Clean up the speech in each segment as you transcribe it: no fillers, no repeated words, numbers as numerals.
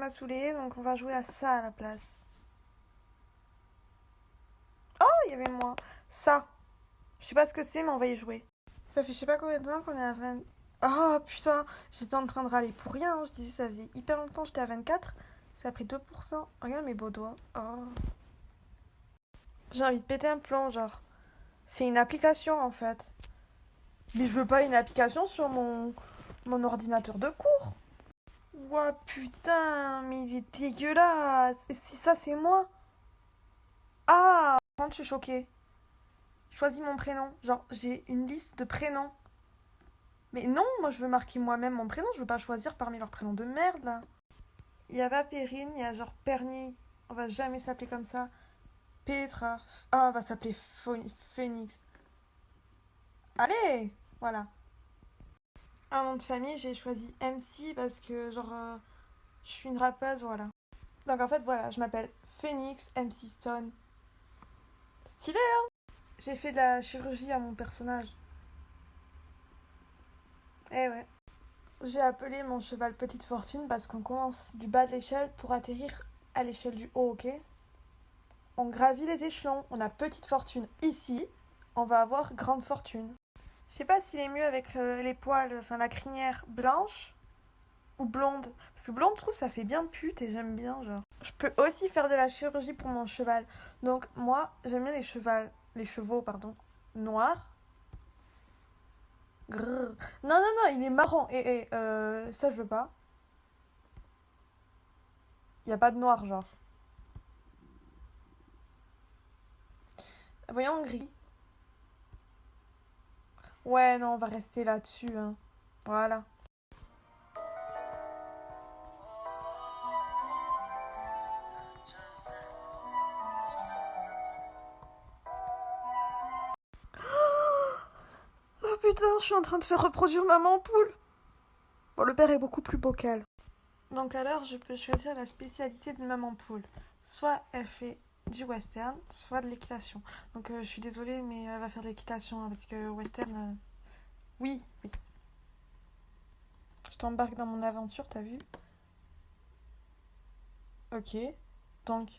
m'a saoulée, donc on va jouer à ça à la place. Oh, il y avait moi. Ça. Je sais pas ce que c'est, mais on va y jouer. Ça fait je sais pas combien de temps qu'on est à 20... Oh putain, j'étais en train de râler pour rien. Je disais ça faisait hyper longtemps, j'étais à 24. Ça a pris 2%. Regarde mes beaux doigts. Oh. J'ai envie de péter un plomb, genre. C'est une application en fait. Mais je veux pas une application sur mon ordinateur de cours. Ouah putain, mais il est dégueulasse. Et si ça c'est moi? Ah, quand je suis choquée. Choisis mon prénom. Genre, j'ai une liste de prénoms. Mais non, moi je veux marquer moi-même mon prénom. Je veux pas choisir parmi leurs prénoms de merde là. Il y a pas Perrine, il y a genre Perny. On va jamais s'appeler comme ça. Petra. Ah, on va s'appeler Phoenix. Allez, voilà. Un nom de famille, j'ai choisi MC parce que genre je suis une rappeuse, voilà. Donc en fait voilà, je m'appelle Phoenix MC Stone. Stylé hein. J'ai fait de la chirurgie à mon personnage. Eh ouais. J'ai appelé mon cheval Petite Fortune parce qu'on commence du bas de l'échelle pour atterrir à l'échelle du haut, ok? On gravit les échelons, on a Petite Fortune ici, on va avoir Grande Fortune. Je sais pas s'il est mieux avec les poils, enfin la crinière blanche ou blonde. Parce que blonde, je trouve ça fait bien pute et j'aime bien, genre. Je peux aussi faire de la chirurgie pour mon cheval. Donc moi, j'aime bien les chevaux, pardon, noirs. Grrr. Non, non, non, il est marrant. Ça, je veux pas. Il y a pas de noir, genre. Voyons gris. Ouais, non, on va rester là-dessus, hein. Voilà. Oh putain, je suis en train de faire reproduire maman poule. Bon, le père est beaucoup plus beau qu'elle. Donc alors, je peux choisir la spécialité de maman poule. Soit elle fait du western, soit de l'équitation. Donc je suis désolée, mais elle va faire de l'équitation, hein, parce que western... Oui, oui. Je t'embarque dans mon aventure, t'as vu? Ok. Donc,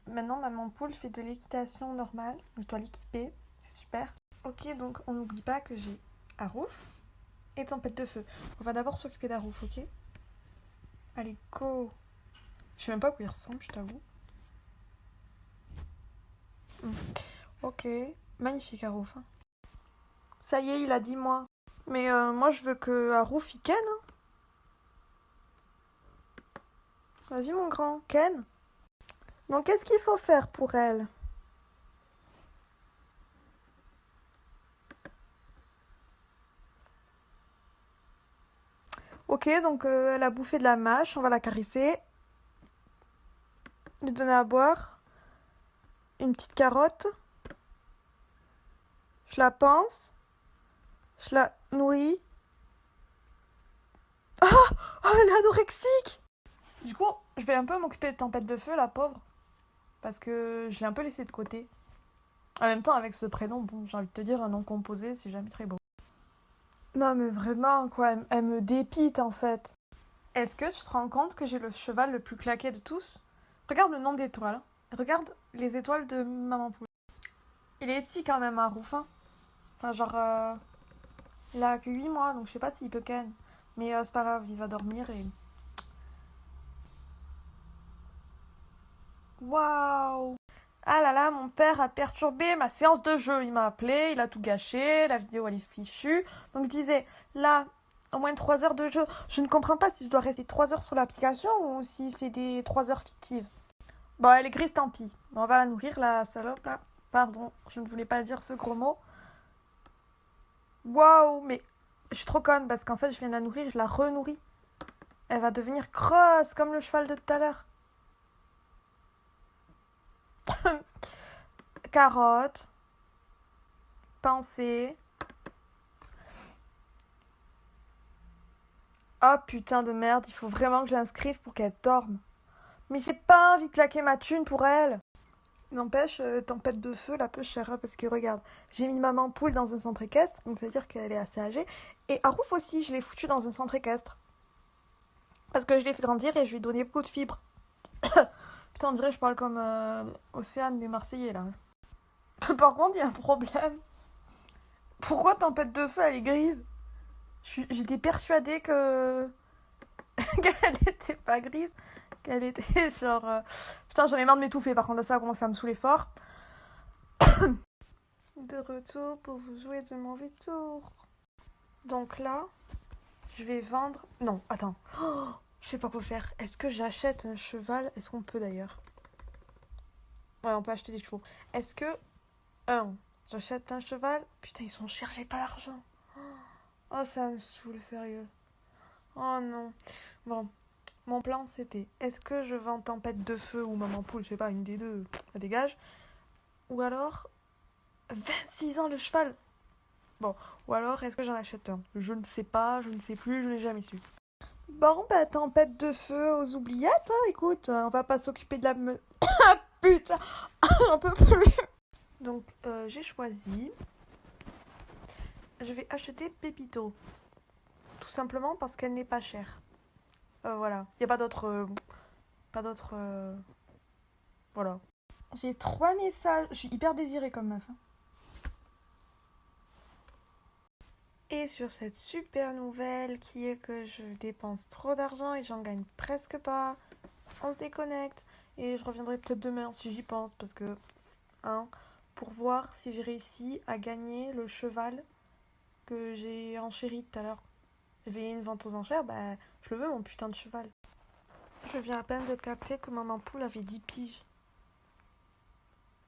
maintenant, maman poule fait de l'équitation normale. Je dois l'équiper, c'est super. Ok, donc on n'oublie pas que j'ai Arouf et Tempête de Feu. On va d'abord s'occuper d'Arouf, ok? Allez, go! Je sais même pas à quoi il ressemble, je t'avoue. Ok, magnifique Arouf. Hein. Ça y est, il a dit moi. Mais moi je veux que Arouf il ken. Hein. Vas-y mon grand, ken. Donc qu'est-ce qu'il faut faire pour elle? Ok, donc elle a bouffé de la mâche, on va la caresser. Lui donner à boire. Une petite carotte. Je la pense. Je la nourris. Ah, oh, elle est anorexique. Du coup, je vais un peu m'occuper de Tempête de Feu, la pauvre. Parce que je l'ai un peu laissée de côté. En même temps, avec ce prénom, bon, j'ai envie de te dire, un nom composé, c'est jamais très beau. Non, mais vraiment, quoi, elle me dépite en fait. Est-ce que tu te rends compte que j'ai le cheval le plus claqué de tous? Regarde le nombre d'étoiles. Regarde les étoiles de Maman Poule. Il est petit quand même, un Rouffin. Enfin, genre, il a que 8 mois, donc je sais pas s'il peut ken. Mais c'est pas grave, il va dormir et... Waouh! Ah là là, mon père a perturbé ma séance de jeu. Il m'a appelé, il a tout gâché, la vidéo elle est fichue. Donc je disais, là, au moins 3 heures de jeu. Je ne comprends pas si je dois rester 3 heures sur l'application ou si c'est des 3 heures fictives. Bon, elle est grise, tant pis. Bon, on va la nourrir, la salope là. Pardon, je ne voulais pas dire ce gros mot. Waouh, mais je suis trop conne parce qu'en fait, je viens de la nourrir, je la renourris. Elle va devenir grosse comme le cheval de tout à l'heure. Carotte. Pensée. Oh putain de merde, il faut vraiment que je l'inscrive pour qu'elle dorme. Mais j'ai pas envie de claquer ma thune pour elle. N'empêche, Tempête de Feu, la peu chère, parce que regarde, j'ai mis maman poule dans un centre équestre, donc ça veut dire qu'elle est assez âgée. Et Arouf aussi, je l'ai foutu dans un centre équestre. Parce que je l'ai fait grandir et je lui ai donné beaucoup de fibres. Putain, on dirait que je parle comme Océane des Marseillais, là. Par contre, il y a un problème. Pourquoi Tempête de Feu, elle est grise? J'étais persuadée que... qu'elle était pas grise. Qu'elle était genre... Putain, j'en ai marre de m'étouffer. Par contre, là, ça a commencé à me saouler fort. De retour pour vous jouer de mauvais tour. Donc là, je vais vendre... Non, attends. Oh, je sais pas quoi faire. Est-ce que j'achète un cheval? Est-ce qu'on peut d'ailleurs? Ouais, on peut acheter des chevaux. Est-ce que... j'achète un cheval? Putain, ils sont chers, j'ai pas l'argent. Oh, ça me saoule, sérieux. Oh non. Bon, mon plan c'était... Est-ce que je vends Tempête de Feu ou Maman Poule? Je sais pas, une des deux, ça dégage. Ou alors... 26 ans le cheval. Bon, ou alors est-ce que j'en achète un? Je ne sais pas, je ne sais plus, je l'ai jamais su. Bon, bah, Tempête de Feu aux oubliettes, hein, écoute, on va pas s'occuper de la putain, un peu plus. Donc, j'ai choisi. Je vais acheter Pépito. Tout simplement parce qu'elle n'est pas chère. Voilà, il n'y a pas d'autre... Voilà. J'ai 3 messages. Je suis hyper désirée comme meuf. Hein. Et sur cette super nouvelle qui est que je dépense trop d'argent et j'en gagne presque pas, on se déconnecte. Et je reviendrai peut-être demain si j'y pense parce que... Hein, pour voir si j'ai réussi à gagner le cheval que j'ai enchéri tout à l'heure. J'ai fait une vente aux enchères, bah je le veux mon putain de cheval. Je viens à peine de capter que Maman Poule avait 10 piges.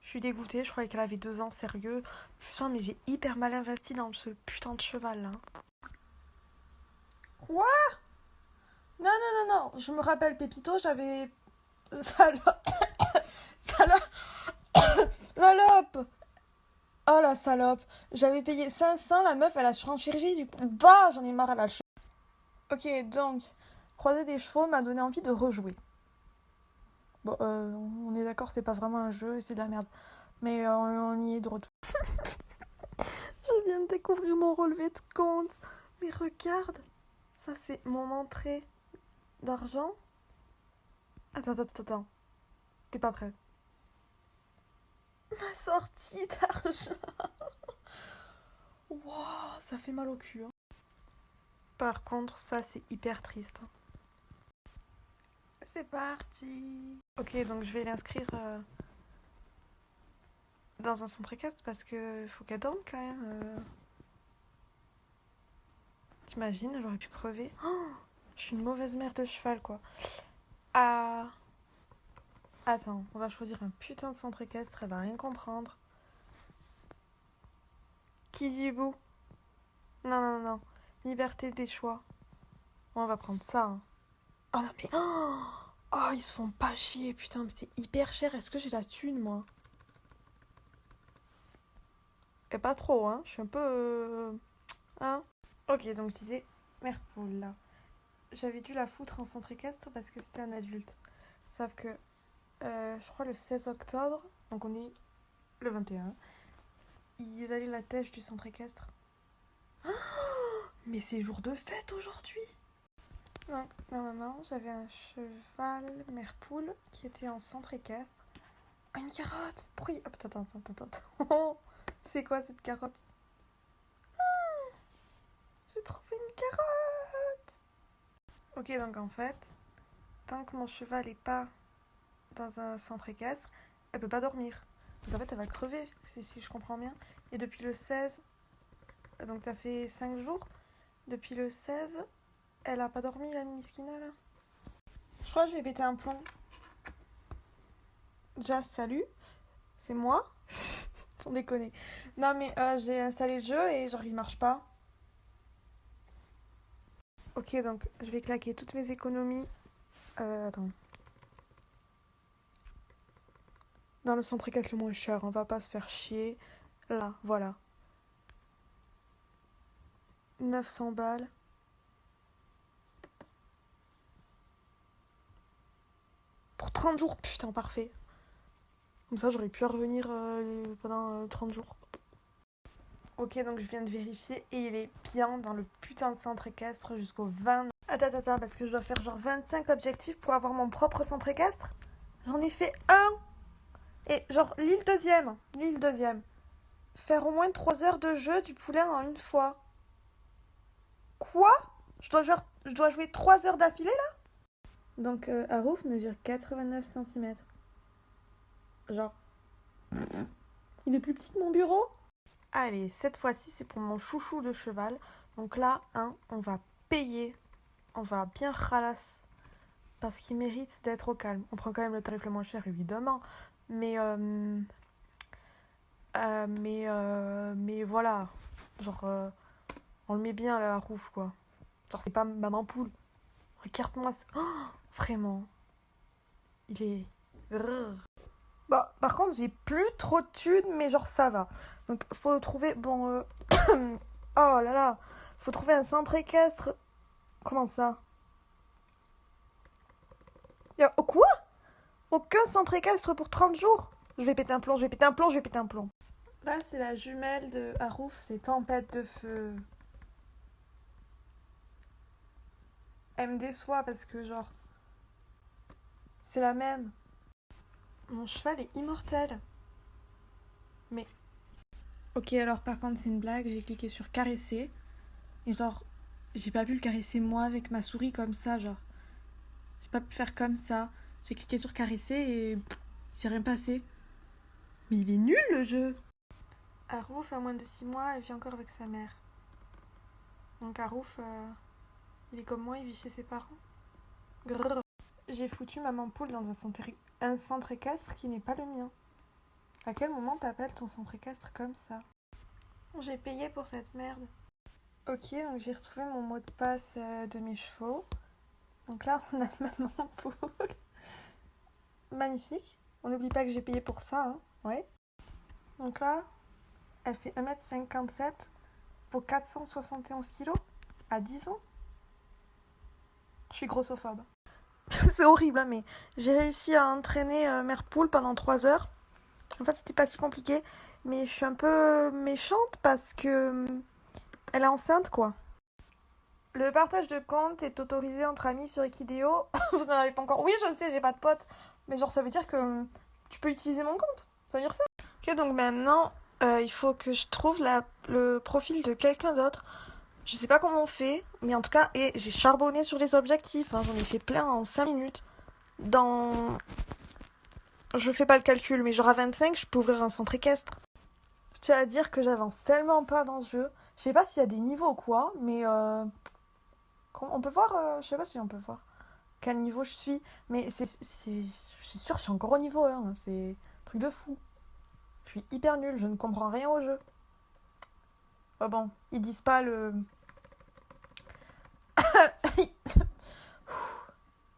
Je suis dégoûtée, je croyais qu'elle avait 2 ans, sérieux. Putain, mais j'ai hyper mal investi dans ce putain de cheval là. Quoi? Non, non, non, non, je me rappelle Pépito, j'avais... Salope. Salope. Oh la salope. J'avais payé 500, la meuf elle a surenchéri du coup. Bah, j'en ai marre à la ch... Ok, donc, croiser des chevaux m'a donné envie de rejouer. Bon, on est d'accord, c'est pas vraiment un jeu, c'est de la merde. Mais on y est de retour. Je viens de découvrir mon relevé de compte. Mais regarde, ça c'est mon entrée d'argent. Attends. T'es pas prêt? Ma sortie d'argent. Wow, ça fait mal au cul. Hein. Par contre, ça c'est hyper triste. Hein. C'est parti. Ok, donc je vais l'inscrire dans un centre équestre parce que faut qu'elle dorme quand même. T'imagines, elle aurait pu crever. Oh, je suis une mauvaise mère de cheval quoi. Ah. Attends, on va choisir un putain de centre équestre, elle va rien comprendre. Kizibou. Non. Liberté des choix. On va prendre ça. Hein. Oh non mais... Oh, ils se font pas chier, putain, mais c'est hyper cher. Est-ce que j'ai la thune, moi? Et pas trop, hein. Je suis un peu... Hein? Ok, donc je disais... Merpoule, là. J'avais dû la foutre en centre équestre parce que c'était un adulte. Sauf que... je crois le 16 octobre, donc on est le 21, ils allaient la tèche du centre équestre. Oh, mais c'est jour de fête aujourd'hui! Donc, normalement, j'avais un cheval Merpoule qui était en centre équestre. Oh, une carotte! Pourquoi attends. C'est quoi cette carotte? Oh, j'ai trouvé une carotte! Ok, donc en fait, tant que mon cheval est pas dans un centre équestre, elle peut pas dormir. Donc en fait, elle va crever, si je comprends bien. Et depuis le 16, donc ça fait 5 jours, depuis le 16, elle a pas dormi, la miskina, là. Je crois que je vais péter un plomb. Déjà, salut, c'est moi. Sans déconner. Non, mais j'ai installé le jeu et genre, il marche pas. Ok, donc je vais claquer toutes mes économies. Attends. Dans le centre équestre le moins cher, on va pas se faire chier. Là, voilà. 900 balles. Pour 30 jours, putain, parfait. Comme ça, j'aurais pu revenir pendant 30 jours. Ok, donc je viens de vérifier et il est bien dans le putain de centre équestre jusqu'au 20. Attends, parce que je dois faire genre 25 objectifs pour avoir mon propre centre équestre. J'en ai fait un. Et genre, lis le deuxième. Faire au moins 3 heures de jeu du poulain en une fois. Quoi? Je dois jouer 3 heures d'affilée là? Donc, Harouf mesure 89 cm. Genre, il est plus petit que mon bureau? Allez, cette fois-ci, c'est pour mon chouchou de cheval. Donc là, on va payer. On va bien ralasse. Parce qu'il mérite d'être au calme. On prend quand même le tarif le moins cher, évidemment. Mais voilà. Genre, on le met bien là, Harouf, quoi. Genre, c'est pas maman poule. Regarde-moi ça. Oh, vraiment. Il est... Bah, par contre, j'ai plus trop de thunes, mais genre, ça va. Donc, faut trouver... Bon, oh là là. Faut trouver un centre équestre. Comment ça? Quoi? Aucun centre équestre pour 30 jours? Je vais péter un plomb. Là, c'est la jumelle de Harouf, c'est Tempête de Feu. Elle me déçoit parce que, genre, c'est la même. Mon cheval est immortel. Mais... Ok, alors par contre, c'est une blague. J'ai cliqué sur caresser. Et genre, j'ai pas pu le caresser moi avec ma souris comme ça, genre. J'ai pas pu faire comme ça. J'ai cliqué sur caresser et... c'est rien passé. Mais il est nul le jeu. Harouf a moins de 6 mois et vit encore avec sa mère. Donc Harouf, il est comme moi, il vit chez ses parents. Grrr. J'ai foutu maman poule dans un centre équestre qui n'est pas le mien. À quel moment t'appelles ton centre équestre comme ça? J'ai payé pour cette merde. Ok, donc j'ai retrouvé mon mot de passe de mes chevaux. Donc là, on a maman poule. Magnifique. On n'oublie pas que j'ai payé pour ça, hein. Ouais. Donc là, elle fait 1m57 pour 471 kilos à 10 ans. Je suis grossophobe. C'est horrible, hein, mais j'ai réussi à entraîner Mère Poule pendant 3 heures. En fait, c'était pas si compliqué, mais je suis un peu méchante parce que elle est enceinte, quoi. Le partage de compte est autorisé entre amis sur Equideo. Vous n'en avez pas encore? Oui, je sais, j'ai pas de potes. Mais genre, ça veut dire que tu peux utiliser mon compte. Ça veut dire ça? Ok, donc maintenant, il faut que je trouve le profil de quelqu'un d'autre. Je sais pas comment on fait, mais en tout cas, et j'ai charbonné sur les objectifs. Hein, j'en ai fait plein en 5 minutes. Je fais pas le calcul, mais genre à 25, je peux ouvrir un centre équestre. Je tiens à dire que j'avance tellement pas dans ce jeu. Je sais pas s'il y a des niveaux ou quoi, mais on peut voir, je sais pas si on peut voir quel niveau je suis. Mais je suis sûre que je suis encore au niveau 1, hein, c'est un truc de fou. Je suis hyper nulle, je ne comprends rien au jeu. Oh bon, ils disent pas le...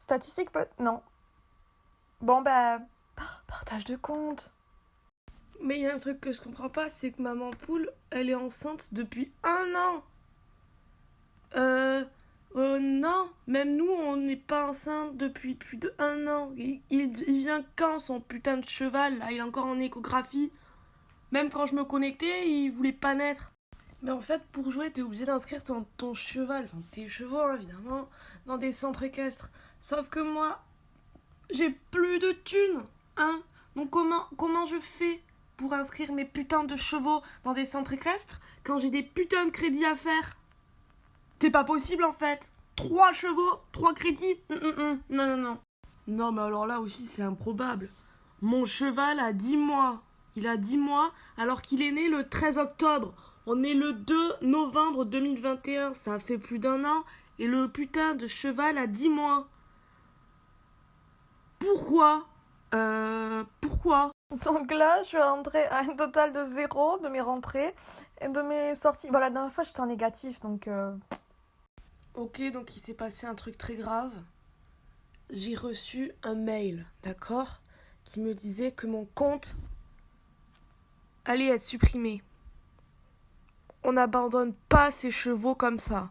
Statistique peut... Non. Bon bah... Partage de compte. Mais il y a un truc que je comprends pas, c'est que maman poule, elle est enceinte depuis 1 an. Non, même nous, on n'est pas enceinte depuis plus de 1 an. Il vient quand, son putain de cheval, là? Il est encore en échographie. Même quand je me connectais, il voulait pas naître. Mais en fait, pour jouer, t'es obligé d'inscrire ton cheval, enfin tes chevaux, hein, évidemment, dans des centres équestres. Sauf que moi, j'ai plus de thunes, hein. Donc comment je fais pour inscrire mes putains de chevaux dans des centres équestres quand j'ai des putains de crédits à faire? C'est pas possible en fait. 3 chevaux, 3 crédits. Non. Non, mais alors là aussi, c'est improbable. Mon cheval a 10 mois. Il a 10 mois alors qu'il est né le 13 octobre. On est le 2 novembre 2021. Ça fait plus d'1 an. Et le putain de cheval a 10 mois. Pourquoi? Donc là, je suis rentrée à un total de 0 de mes rentrées et de mes sorties. Voilà, la dernière fois, j'étais en négatif, donc... Ok, donc il s'est passé un truc très grave. J'ai reçu un mail, d'accord, qui me disait que mon compte allait être supprimé. On n'abandonne pas ses chevaux comme ça.